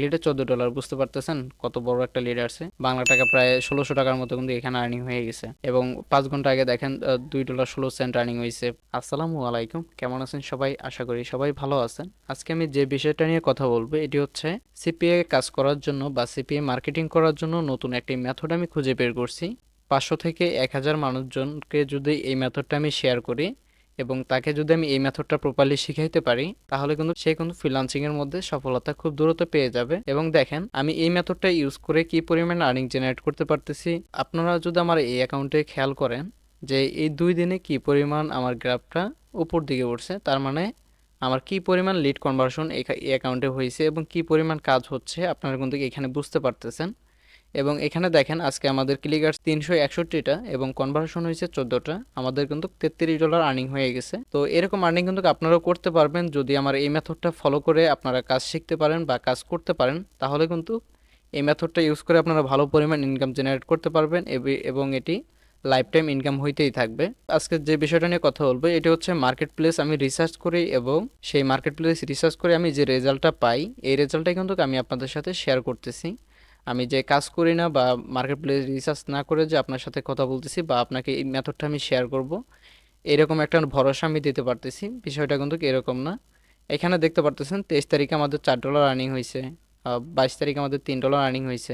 লিডে $14, বুঝতে পারতেছেন কত বড় একটা লিড আসছে। বাংলা টাকা প্রায় 1600 টাকার মতো কিন্তু এখানে আর্নিং হয়ে গেছে, এবং 5 ঘন্টা আগে দেখেন $2.16 আর্নিং হয়েছে। আসসালামু আলাইকুম, কেমন আছেন সবাই? আশা করি সবাই ভালো আছেন। আজকে আমি যে বিষয়টা নিয়ে কথা বলবো এটি হচ্ছে সিপিএ কাজ করার জন্য বা সিপিএ মার্কেটিং করার জন্য নতুন একটি মেথড আমি খুঁজে বের করছি। 500 থেকে 1000 মানুষজনকে যদি এই মেথডটা আমি শেয়ার করি এবং তাকে যদি আমি এই মেথডটা প্রপারলি শিখাইতে পারি, তাহলে কিন্তু সে কিন্তু ফ্রিল্যান্সিং এর মধ্যে সফলতা খুব দ্রুত পেয়ে যাবে। এবং দেখেন আমি এই মেথডটা ইউজ করে কি পরিমাণ আর্নিং জেনারেট করতে পারতেছি। আপনারা যদি আমার এই অ্যাকাউন্টে খেয়াল করেন যে এই 2 দিনে কি পরিমাণ আমার গ্রাফটা উপর দিকে উঠছে, তার মানে আমার কি পরিমাণ লিড কনভার্সন এই অ্যাকাউন্টে হয়েছে এবং কি পরিমাণ কাজ হচ্ছে আপনারা কিন্তু এখানে বুঝতে পারতেছেন। এবং এখানে দেখেন আজকে আমাদের ক্লিকার্স 361টা এবং কনভার্সন হয়েছে 14টা, আমাদের কিন্তু $33 আর্নিং হয়ে গেছে। তো এরকম আর্নিং কিন্তু আপনারাও করতে পারবেন যদি আমার এই মেথডটা ফলো করে আপনারা কাজ শিখতে পারেন বা কাজ করতে পারেন, তাহলে কিন্তু এই মেথডটা ইউজ করে আপনারা ভালো পরিমাণ ইনকাম জেনারেট করতে পারবেন এবং এটি লাইফ টাইম ইনকাম হইতেই থাকবে। আজকে যে বিষয়টা নিয়ে কথা বলবো এটি হচ্ছে মার্কেট প্লেস আমি রিসার্চ করি, এবং সেই মার্কেট প্লেস রিসার্চ করে আমি যে রেজাল্টটা পাই এই রেজাল্টটাই কিন্তু আমি আপনাদের সাথে শেয়ার করতেছি। আমি যে কাজ করি না বা মার্কেট প্লেস রিসার্চ না করে যে আপনার সাথে কথা বলতেছি বা আপনাকে এই মেথডটা আমি শেয়ার করব, এরকম একটা ভরসা আমি দিতে পারতেছি। বিষয়টা কিন্তু এরকম না। এখানে দেখতে পারতেছেন 23 তারিখে আমাদের $4 আর্নিং হয়েছে, 22 তারিখে আমাদের $3 আর্নিং হয়েছে।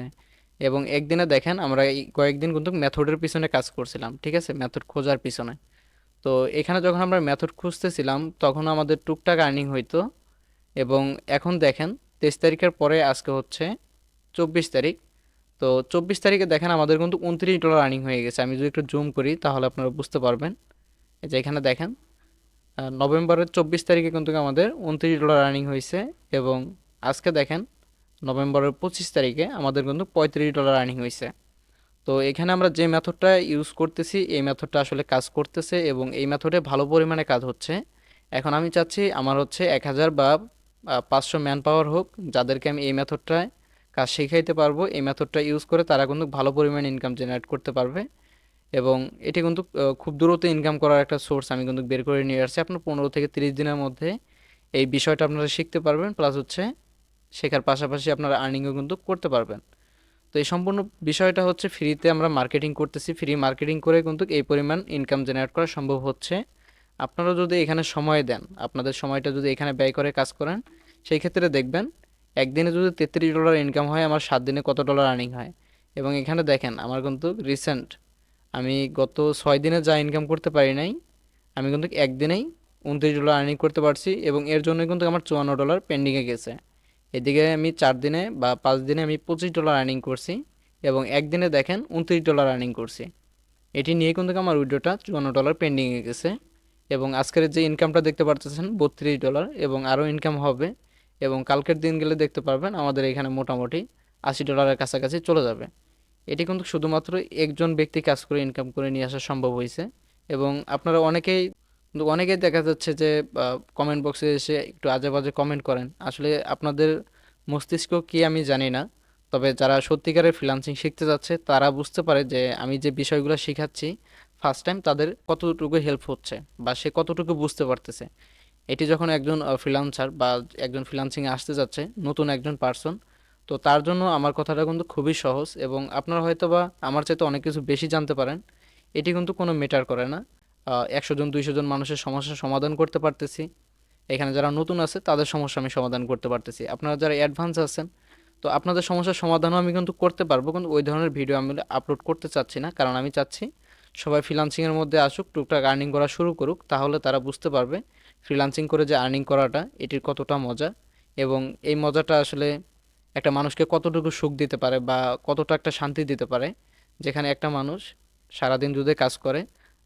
এবং একদিনে দেখেন আমরা এই কয়েকদিন কিন্তু মেথডের পিছনে কাজ করছিলাম, ঠিক আছে, মেথড খোঁজার পিছনে। তো এখানে যখন আমরা মেথড খুঁজতেছিলাম তখন আমাদের টুকটাক আর্নিং হইতো। এবং এখন দেখেন 23 তারিখের পরে আজকে হচ্ছে 24 তারিখ। তো 24 তারিখে দেখেন আমাদের কিন্তু $29 আর্নিং হয়ে গেছে। আমি যদি একটু জুম করি তাহলে আপনারা বুঝতে পারবেন। এই যে এখানে দেখেন নভেম্বরের 24 তারিখে কিন্তু আমাদের $29 আর্নিং হয়েছে, এবং আজকে দেখেন নভেম্বরের 25 তারিখে আমাদের কিন্তু $35 আর্নিং হয়েছে। তো এখানে আমরা যে মেথডটা ইউজ করতেছি এই মেথডটা আসলে কাজ করতেছে এবং এই মেথডে ভালো পরিমাণে কাজ হচ্ছে। এখন আমি চাচ্ছি আমার হচ্ছে 1000 বা 500 ম্যান পাওয়ার হোক, যাদেরকে আমি এই মেথডটায় কাজ শিখাইতে পারবো। এই মেথডটা ইউজ করে তারা কিন্তু ভালো পরিমাণে ইনকাম জেনারেট করতে পারবে, এবং এটি কিন্তু খুব দ্রুত ইনকাম করার একটা সোর্স আমি কিন্তু বের করে নিয়ে আসছি। আপনার 15 থেকে 30 দিনের মধ্যে এই বিষয়টা আপনারা শিখতে পারবেন, প্লাস হচ্ছে শেখার পাশাপাশি আপনারা আর্নিংও কিন্তু করতে পারবেন। তো এই সম্পূর্ণ বিষয়টা হচ্ছে ফ্রিতে আমরা মার্কেটিং করতেছি, ফ্রি মার্কেটিং করে কিন্তু এই পরিমাণ ইনকাম জেনারেট করা সম্ভব হচ্ছে। আপনারা যদি এখানে সময় দেন, আপনাদের সময়টা যদি এখানে ব্যয় করে কাজ করেন, সেই ক্ষেত্রে দেখবেন একদিনে যদি $33 ইনকাম হয়, আমার 7 দিনে কত ডলার আর্নিং হয়। এবং এখানে দেখেন আমার কিন্তু রিসেন্ট আমি গত 6 দিনে যা ইনকাম করতে পারি নাই, আমি কিন্তু একদিনেই $29 আর্নিং করতে পারছি, এবং এর জন্য কিন্তু আমার $54 পেন্ডিংয়ে গেছে। এদিকে আমি 4 দিনে বা 5 দিনে আমি $25 আর্নিং করছি, এবং একদিনে দেখেন $29 আর্নিং করছি। এটি নিয়ে কিন্তু আমার উইড্রোটা $54 পেন্ডিংয়ে গেছে। এবং আজকের যে ইনকামটা দেখতে পারতেছেন $32, এবং আরও ইনকাম হবে। এবং কালকের দিন গেলে দেখতে পারবেন আমাদের এখানে মোটামুটি $80 কাছাকাছি চলে যাবে। এটি কিন্তু শুধুমাত্র একজন ব্যক্তি কাজ করে ইনকাম করে নিয়ে আসা সম্ভব হয়েছে। এবং আপনারা অনেকেই দেখা যাচ্ছে যে কমেন্ট বক্সে এসে একটু আজে বাজে কমেন্ট করেন। আসলে আপনাদের মস্তিষ্ক কি আমি জানি না, তবে যারা সত্যিকারের ফ্রিল্যান্সিং শিখতে যাচ্ছে তারা বুঝতে পারে যে আমি যে বিষয়গুলো শেখাচ্ছি ফার্স্ট টাইম তাদের কতটুকু হেল্প হচ্ছে বা সে কতটুকু বুঝতে পারতেছে। এটি যখন একজন ফ্রিল্যান্সার বা একজন ফ্রিল্যান্সিংয়ে আসতে যাচ্ছে নতুন একজন পার্সন, তো তার জন্য আমার কথাটা কিন্তু খুবই সহজ, এবং আপনারা হয়তো বা আমার চাইতে অনেক কিছু বেশি জানতে পারেন। এটি কিন্তু কোনো ম্যাটার করে না। 100 জন 200 জন মানুষের সমস্যার সমাধান করতে পারতেছি। এখানে যারা নতুন আছে তাদের সমস্যা আমি সমাধান করতে পারতেছি। আপনারা যারা অ্যাডভান্স আছেন, তো আপনাদের সমস্যার সমাধানও আমি কিন্তু করতে পারবো, কিন্তু ওই ধরনের ভিডিও আমি আপলোড করতে চাচ্ছি না, কারণ আমি চাচ্ছি সবাই ফ্রিল্যান্সিংয়ের মধ্যে আসুক, টুকটাক আর্নিং করা শুরু করুক, তাহলে তারা বুঝতে পারবে ফ্রিল্যান্সিং করে যে আর্নিং করাটা এটির কতটা মজা। এবং এই মজাটা আসলে একটা মানুষকে কতটুকু সুখ দিতে পারে বা কতটা একটা শান্তি দিতে পারে। যেখানে একটা মানুষ সারাদিন যদি কাজ করে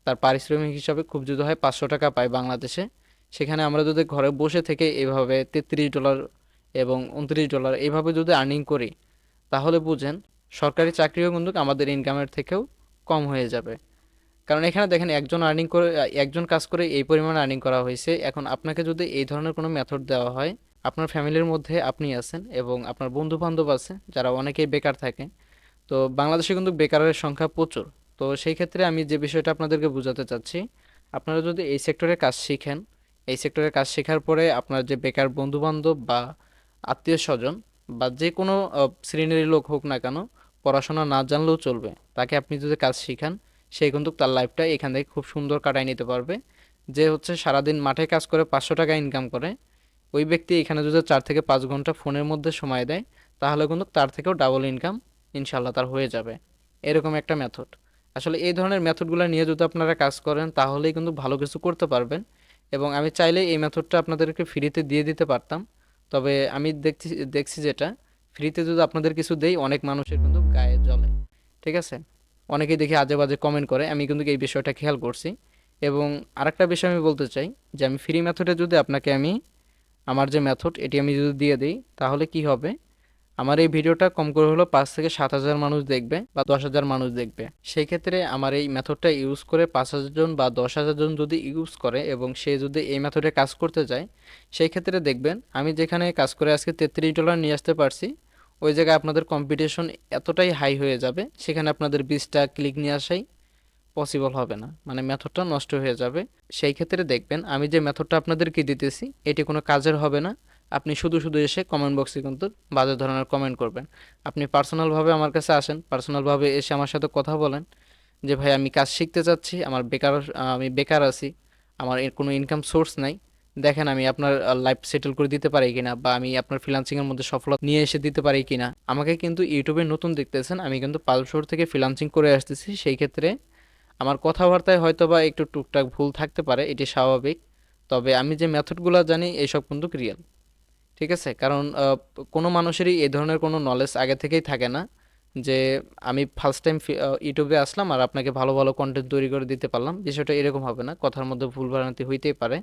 তার পারিশ্রমিক হিসাবে খুব যদি হয় 500 টাকা পায় বাংলাদেশে, সেখানে আমরা যদি ঘরে বসে থেকে এভাবে $33 এবং $29 এইভাবে যদি আর্নিং করি, তাহলে বুঝেন সরকারি চাকরিও কিন্তু আমাদের ইনকামের থেকেও কম হয়ে যাবে। কারণ এখানে দেখেন একজন কাজ করে এই পরিমাণ আর্নিং করা হয়েছে। এখন আপনাকে যদি এই ধরনের কোনো মেথড দেওয়া হয়, আপনার ফ্যামিলির মধ্যে আপনি আছেন এবং আপনার বন্ধু বান্ধব আছে যারা অনেকেই বেকার থাকে। তো বাংলাদেশে কিন্তু বেকারের সংখ্যা প্রচুর। তো সেই ক্ষেত্রে আমি যে বিষয়টা আপনাদেরকে বোঝাতে চাচ্ছি, আপনারা যদি এই সেক্টরে কাজ শিখেন, এই সেক্টরে কাজ শেখার পরে আপনার যে বেকার বন্ধু বান্ধব বা আত্মীয় স্বজন, বা যে কোনো শ্রেণীর লোক হোক না কেন, পড়াশোনা না জানলেও চলবে, তাকে আপনি যদি কাজ শিখান, সে কিন্তু তার লাইফটা এখান থেকে খুব সুন্দর কাটায় নিতে পারবে। যে হচ্ছে সারাদিন মাঠে কাজ করে 500 টাকা ইনকাম করে, ওই ব্যক্তি এখানে যদি 4 থেকে 5 ঘন্টা ফোনের মধ্যে সময় দেয়, তাহলে কিন্তু তার থেকেও ডাবল ইনকাম ইনশাল্লাহ তার হয়ে যাবে। এরকম একটা মেথড। আসলে এই ধরনের মেথডগুলো নিয়ে যদি আপনারা কাজ করেন, তাহলেই কিন্তু ভালো কিছু করতে পারবেন। এবং আমি চাইলে এই মেথডটা আপনাদেরকে ফ্রিতে দিয়ে দিতে পারতাম, তবে আমি দেখছি দেখছি যেটা, ফ্রিতে যদি আপনাদের কিছু দেই, অনেক মানুষের কিন্তু গায়ে জ্বলে। ঠিক আছে, অনেকেই দেখি আজে বাজে কমেন্ট করে, আমি কিন্তু এই বিষয়টা খেয়াল করছি। এবং আরেকটা বিষয় আমি বলতে চাই, যে আমি ফ্রি মেথডে যদি আপনাকে আমি আমার যে মেথড এটি আমি যদি দিয়ে দিই, তাহলে কি হবে, আমার এই ভিডিওটা কম করে হলো 5 থেকে 7 হাজার মানুষ দেখবে বা 10 হাজার মানুষ দেখবে। সেই ক্ষেত্রে আমার এই মেথডটা ইউজ করে 5 হাজার জন বা 10 হাজার জন যদি ইউজ করে এবং সে যদি এই মেথডে কাজ করতে যায়, সেই ক্ষেত্রে দেখবেন আমি যেখানে কাজ করে আজকে $33 নিয়ে আসতে পারছি, ওই জায়গায় আপনাদের কম্পিটিশন এতটাই হাই হয়ে যাবে, সেখানে আপনাদের 20টা ক্লিক নিয়ে আসাই পসিবল হবে না, মানে মেথডটা নষ্ট হয়ে যাবে। সেই ক্ষেত্রে দেখবেন আমি যে মেথডটা আপনাদেরকে দিতেছি এটি কোনো কাজের হবে না। আপনি শুধু শুধু এসে কমেন্ট বক্সে কিন্তু বাজে ধরনের কমেন্ট করবেন। আপনি পার্সোনালভাবে আমার কাছে আসেন, পার্সোনালভাবে এসে আমার সাথে কথা বলেন, যে ভাই আমি কাজ শিখতে চাচ্ছি, আমার বেকার, আমি বেকার আছি, আমার এর কোনো ইনকাম সোর্স নাই, দেখেন আমি আপনার লাইফ সেটেল করে দিতে পারি কিনা, বা আমি আপনার ফ্রিল্যান্সিংয়ের মধ্যে সফলতা নিয়ে এসে দিতে পারি কিনা। আমাকে কিন্তু ইউটিউবে নতুন দেখতেছেন, আমি কিন্তু পালশোর থেকে ফ্রিল্যান্সিং করে আসতেছি, সেই ক্ষেত্রে আমার কথাবার্তায় হয়তোবা একটু টুকটাক ভুল থাকতে পারে, এটি স্বাভাবিক। তবে আমি যে মেথডগুলো জানি এসব কিন্তু রিয়েল। ঠিক আছে, কারণ কোনো মানুষেরই এই ধরনের কোনো নলেজ আগে থেকেই থাকে না, যে আমি ফার্স্ট টাইম ইউটিউবে আসলাম আর আপনাকে ভালো ভালো কন্টেন্ট তৈরি করে দিতে পারলাম, বিষয়টা এরকম হবে না, কথার মধ্যে ভুল ভ্রান্তি হইতেই পারে।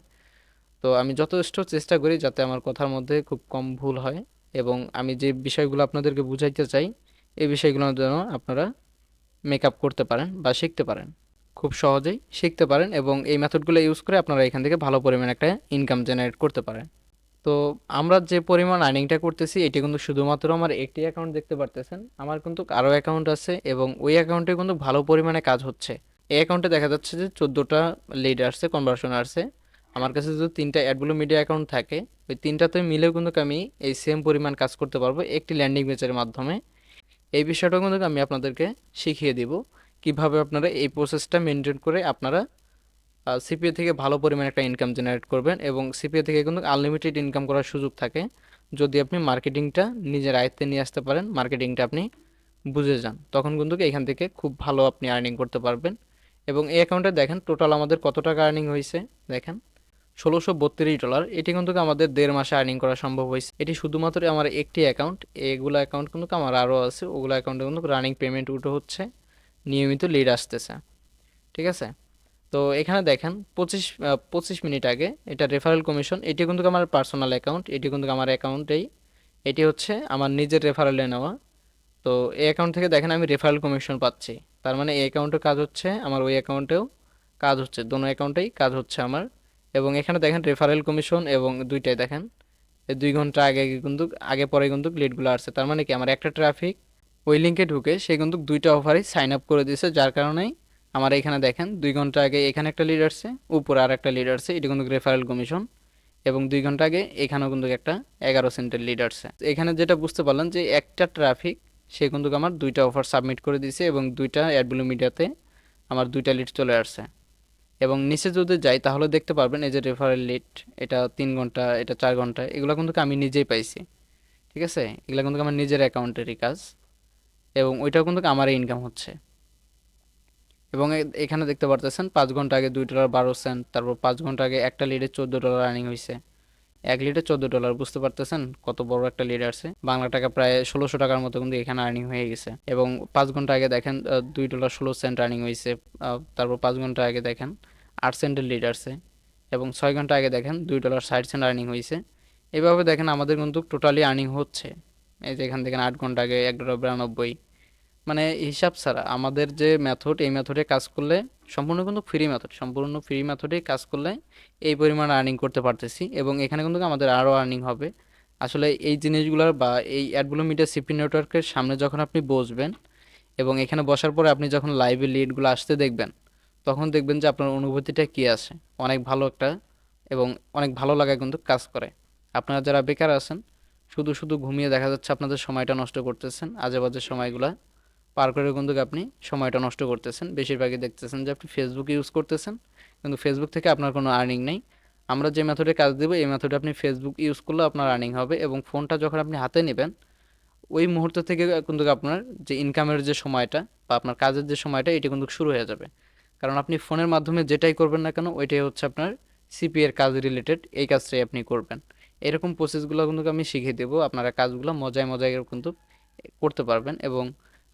তো আমি যথেষ্ট চেষ্টা করি যাতে আমার কথার মধ্যে খুব কম ভুল হয়, এবং আমি যে বিষয়গুলো আপনাদেরকে বুঝাইতে চাই, এই বিষয়গুলো যেন আপনারা মেকআপ করতে পারেন বা শিখতে পারেন, খুব সহজেই শিখতে পারেন, এবং এই মেথডগুলো ইউজ করে আপনারা এখান থেকে ভালো পরিমাণ একটা ইনকাম জেনারেট করতে পারেন। তো আমরা যে পরিমাণ আর্নিংটা করতেছি, এটি কিন্তু শুধুমাত্র আমার একটি অ্যাকাউন্ট দেখতে পারতেছেন, আমার কিন্তু আরও অ্যাকাউন্ট আছে এবং ওই অ্যাকাউন্টে কিন্তু ভালো পরিমাণে কাজ হচ্ছে। এই অ্যাকাউন্টে দেখা যাচ্ছে যে 14টা লিড আসছে, কনভার্সন আসছে। আমার কাছে যদি 3টা অ্যাডব্লু মিডিয়া অ্যাকাউন্ট থাকে, ওই 3টাতে মিলেও কিন্তু আমি এই সেম পরিমাণ কাজ করতে পারবো একটি ল্যান্ডিং পেজের মাধ্যমে। এই বিষয়টা কিন্তু আমি আপনাদেরকে শিখিয়ে দিব, কিভাবে আপনারা এই প্রসেসটা মেনটেন করে আপনারা সিপিএ থেকে ভালো পরিমাণে একটা ইনকাম জেনারেট করবেন। এবং সিপিএ থেকে কিন্তু আনলিমিটেড ইনকাম করার সুযোগ থাকে, যদি আপনি মার্কেটিংটা নিজের আয়ত্তে নিয়ে আসতে পারেন, মার্কেটিংটা আপনি বুঝে যান, তখন কিন্তু এখান থেকে খুব ভালো আপনি আর্নিং করতে পারবেন। এবং এই অ্যাকাউন্টে দেখেন টোটাল আমাদের কত টাকা আর্নিং হয়েছে, দেখেন $1632। এটি কিন্তু আমাদের 1.5 মাসে আর্নিং করা সম্ভব হয়েছে। এটি শুধুমাত্র আমার একটি অ্যাকাউন্ট, এগুলো অ্যাকাউন্ট কিন্তু আমার আরও আছে, ওগুলো অ্যাকাউন্টে কিন্তু রানিং পেমেন্ট উঠে হচ্ছে, নিয়মিত লিড আসতেছে। ঠিক আছে, তো এখানে দেখেন 25 মিনিট আগে এটা রেফারেল কমিশন, এটি কিন্তু আমার পার্সোনাল অ্যাকাউন্ট, এটি কিন্তু আমার অ্যাকাউন্টেই, এটি হচ্ছে আমার নিজের রেফারেলে নেওয়া। তো এই অ্যাকাউন্ট থেকে দেখেন আমি রেফারেল কমিশন পাচ্ছি, তার মানে এই অ্যাকাউন্টে কাজ হচ্ছে, আমার ওই অ্যাকাউন্টেও কাজ হচ্ছে, দোনো অ্যাকাউন্টেই কাজ হচ্ছে আমার। এবং এখানে দেখেন রেফারেল কমিশন এবং দুইটাই দেখেন এই 2 ঘন্টা আগে কিন্তু, আগে পরে কিন্তু লিডগুলো আসছে, তার মানে কি আমার একটা ট্রাফিক ওই লিঙ্কে ঢুকে সে কিন্তু দুইটা অফারই সাইন আপ করে দিয়েছে, যার কারণেই আমার এখানে দেখেন 2 ঘন্টা আগে এখানে একটা লিড আসছে, উপরে আর একটা লিড আসছে, এটি কিন্তু রেফারেল কমিশন। এবং 2 ঘন্টা আগে এখানেও কিন্তু একটা 11 সেন্টের লিড আসছে। এখানে যেটা বুঝতে পারলাম যে একটা ট্রাফিক সে কিন্তু আমার দুইটা অফার সাবমিট করে দিয়েছে, এবং দুইটা অ্যাডব্লু মিডিয়াতে আমার দুইটা লিড চলে আসছে। এবং নিচে যদি যাই তাহলে দেখতে পারবেন এই যে রেফারেল লিড, এটা 3 ঘন্টা, এটা 4 ঘন্টা, এগুলো কিন্তু আমি নিজেই পাইছি। ঠিক আছে, এগুলো কিন্তু আমার নিজের অ্যাকাউন্টেরই কাজ, এবং ওইটাও কিন্তু আমার ইনকাম হচ্ছে। এবং এখানে দেখতে পারতেছেন 5 ঘন্টা আগে $2.12, তারপর 5 ঘন্টা আগে একটা লিডে $14 আর্নিং হয়েছে। এক লিডে $14, বুঝতে পারতেছেন কত বড় একটা লিড আছে, বাংলা টাকা প্রায় 1600 টাকার মতো কিন্তু এখানে আর্নিং হয়ে গেছে। এবং 5 ঘন্টা আগে দেখেন $2.16 আর্নিং হয়েছে। তারপর 5 ঘন্টা আগে দেখেন 8 সেন্টের লিড আসছে। এবং 6 ঘন্টা আগে দেখেন $2.60 আর্নিং হয়েছে। এভাবে দেখেন আমাদের কিন্তু টোটালি আর্নিং হচ্ছে। এই যে এখান থেকে 8 ঘন্টা আগে $1.92, মানে হিসাব ছাড়া আমাদের যে মেথড, এই মেথডে কাজ করলে, সম্পূর্ণ কিন্তু ফ্রি মেথড, সম্পূর্ণ ফ্রি মেথডে কাজ করলে এই পরিমাণ আর্নিং করতে পারতেছি, এবং এখানে কিন্তু আমাদের আরও আর্নিং হবে। আসলে এই জিনিসগুলোর বা এই অ্যাডগুলো মিডিয়া সিপি নেটওয়ার্কের সামনে যখন আপনি বসবেন, এবং এখানে বসার পরে আপনি যখন লাইভে লিডগুলো আসতে দেখবেন, তখন দেখবেন যে আপনার অনুভূতিটা কী আছে, অনেক ভালো একটা, এবং অনেক ভালো লাগা কিন্তু কাজ করে। আপনারা যারা বেকার আছেন, শুধু শুধু ঘুমিয়ে দেখা যাচ্ছে আপনাদের সময়টা নষ্ট করতেছেন, আজে বাজে সময়গুলা পার করে কিন্তু আপনি সময়টা নষ্ট করতেছেন। বেশিরভাগই দেখতেছেন যে আপনি ফেসবুক ইউজ করতেছেন, কিন্তু ফেসবুক থেকে আপনার কোনো আর্নিং নেই। আমরা যে মেথডে কাজ দেবো এই মেথডে আপনি ফেসবুক ইউজ করলে আপনার আর্নিং হবে, এবং ফোনটা যখন আপনি হাতে নেবেন ওই মুহূর্ত থেকে কিন্তু আপনার যে ইনকামের যে সময়টা বা আপনার কাজের যে সময়টা এটা কিন্তু শুরু হয়ে যাবে। কারণ আপনি ফোনের মাধ্যমে যেটাই করবেন না কেন ওইটাই হচ্ছে আপনার সিপি এর কাজ রিলেটেড, এই কাজটাই আপনি করবেন। এরকম প্রসেসগুলো কিন্তু আমি শিখিয়ে দেবো, আপনারা কাজগুলো মজায় মজায় কিন্তু করতে পারবেন। এবং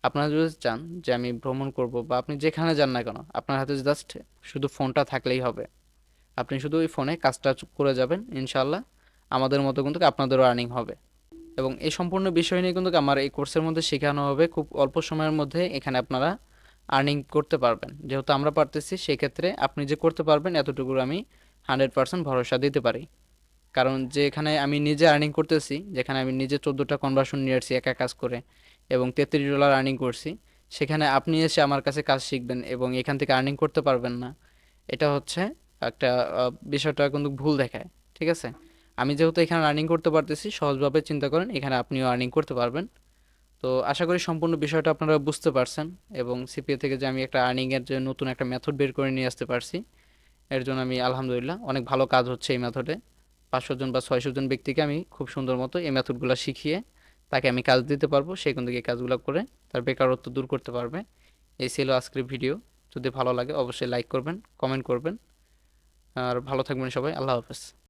আপনারা যদি চান যে আমি ভ্রমণ করব বা আপনি যেখানে যান না কেন আপনার হাতে জাস্ট শুধু ফোনটা থাকলেই হবে, আপনি শুধু ওই ফোনে কাজটা করে যাবেন, ইনশাল্লাহ আমাদের মতো কিন্তু আপনাদেরও আর্নিং হবে। এবং এই সম্পূর্ণ বিষয় নিয়ে কিন্তু আমার এই কোর্সের মধ্যে শেখানো হবে, খুব অল্প সময়ের মধ্যে এখানে আপনারা আর্নিং করতে পারবেন। যেহেতু আমরা পারতেছি সেক্ষেত্রে আপনি যে করতে পারবেন এতটুকু আমি 100% ভরসা দিতে পারি। কারণ যে এখানে আমি নিজে আর্নিং করতেছি, যেখানে আমি নিজে 14টা কনভার্সন নিয়ে আসছি একা কাজ করে এবং $33 আর্নিং করছি, সেখানে আপনি এসে আমার কাছে কাজ শিখবেন এবং এখান থেকে আর্নিং করতে পারবেন না, এটা হচ্ছে একটা বিষয়টা কিন্তু ভুল দেখায়। ঠিক আছে, আমি যেহেতু এখানে আর্নিং করতে পারতেছি সহজভাবে চিন্তা করেন এখানে আপনিও আর্নিং করতে পারবেন। তো আশা করি সম্পূর্ণ বিষয়টা আপনারা বুঝতে পারছেন, এবং সিপিএ থেকে যে আমি একটা আর্নিংয়ের যে নতুন একটা মেথড বের করে নিয়ে আসতে পারছি এর জন্য আমি আলহামদুলিল্লাহ, অনেক ভালো কাজ হচ্ছে এই মেথডে। 500 জন বা 600 জন ব্যক্তিকে আমি খুব সুন্দর মতো এই মেথডগুলো শিখিয়ে তাকে আমি কাজ দিতে পারবো, সে কিন্তু এই কাজগুলো করে তার বেকারত্ব দূর করতে পারবে। এই ছিল আজকের ভিডিও। যদি ভালো লাগে অবশ্যই লাইক করবেন, কমেন্ট করবেন, আর ভালো থাকবেন সবাই। আল্লাহ হাফেজ।